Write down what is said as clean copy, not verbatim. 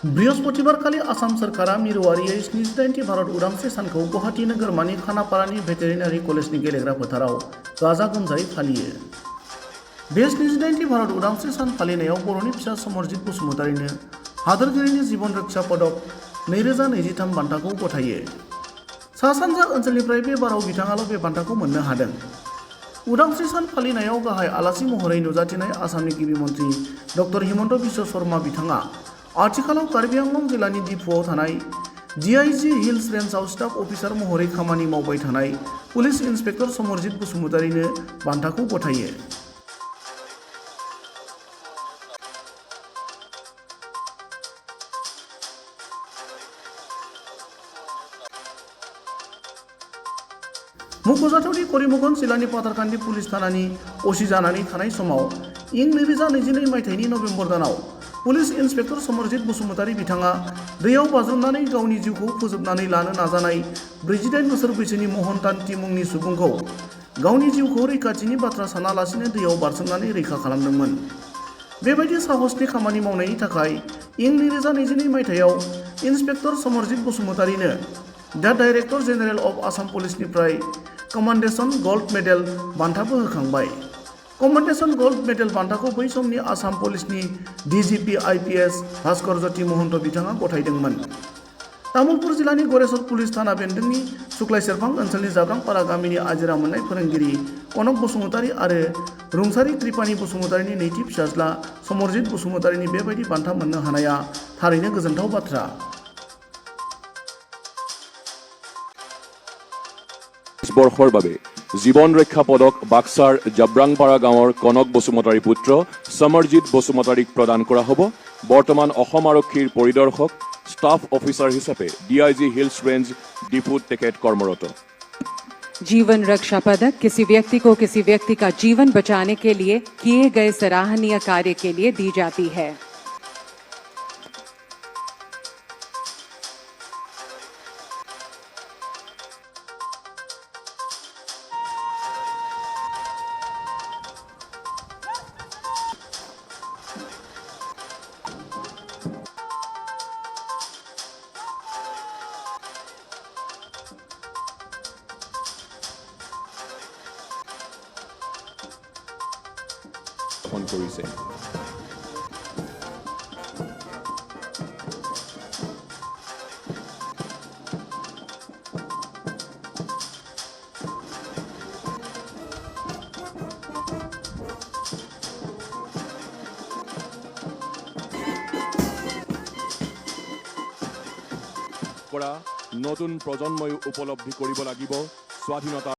बृहस्पतिबारखालि आसाम सरकारा मिरुआरियै 79थि भारत उदांस्रि सानखौ गुवाहाटी नोगोरमानि खानापारानि भेटेरिनारि कलेजनि गेलेग्रा फोथाराव गाजा गोमजायै फालियो। बे 79थि भारत उदांस्रि सान फालिनायाव बर'नि फिसा समरजित बसुमतारीनो हादोरगिरिनि जीवन रक्षा पदक 2023 बान्थाखौ गथायो। सा सानजा ओनसोलनिफ्राय बे बाराव बिथाङाल' बे बान्थाखौ मोननो हादों। उदांस्रि सान फालिनायाव गाहाय आलासि महरै नुजाथिनाय आसामनि गिबि मन्त्रि डक्टर हिमन्त बिश्व शर्मा बिथाङा आथिखालाव कार्बि आंलं जिल्लानि डिफुआव थानाय DIG हिल्स रेन्जआव स्टाफ अफिसार महरै खामानि मावबाय थानाय पुलिस इन्सपेक्टर समरजित बसुमतारीनो बान्थाखौ गथायो। मख'जाथावदि करिमगंज जिल्लानि पाथारकान्दी पुलिस थानानि OC जानानै थानाय समाव इं 2022 मायथाइनि नभेम्बर दानाव पुलिस इन्सपेक्टर समरजित बसुमतारी बिथाङा दैयाव बाज्रुमनानै गावनि जिउखौ फोजोबनानै लानो नाजानाय 48 बोसोर बैसोनि महन तान्ति मुंनि सुबुंखौ गावनि जिउखौ रैखाथिनि बाथ्रा सानालासिनो दैयाव बारसोमनानै रैखा खालामदोंमोन। बेबायदि साहसनि खामानि मावनायनि थाखाय इं 2022 मायथाइयाव इन्सपेक्टर समरजित बसुमतारीनो दा डाइरेक्टर जेनेरेल अफ आसाम पुलिसनिफ्राय कमान्डेसन गल्ड मेडेल बान्थाबो होखांबाय। कमान्डेसन गल्ड मेडेल बान्थाखौ बै समनि आसाम पुलिसनि DGP IPS भास्कर ज्योति महन्त बिथाङा गथायदोंमोन। तामुलपुर जिल्लानि गरेस्वर पुलिस थाना बेन्दोंनि सुक्लायसेरफां ओनसोलनि जाब्रांपारा गामिनि आजिरा मोननाय फोरोंगिरि कनक बसुमतारी आरो रुंसारि कृपानि बसुमतारीनि नैथि फिसाज्ला समरजित बसुमतारीनि बेबायदि बान्था मोननो हानाया थारैनो गोजोनथाव बाथ्रा। बर्षर বাবে जीवन रक्षा पदक बाक्सार जाब्रांपारा गाँवर कनक बसुमतारी पुत्र समरजित बसुमतारीक प्रदान करा हब। बर्तमान असम आरक्षीर परिदर्शक स्टाफ ऑफिसर हिसाबे DIG हिल्स रेंज डिफुत तेखेत कर्मरत। जीवन रक्षा पदक किसी व्यक्ति को किसी व्यक्ति का जीवन बचाने के लिए किए गए सराहनीय कार्य के लिए दी जाती है। কৰিছে। নতুন প্ৰজন্মই উপলব্ধি কৰিব লাগিব স্বাধীনতা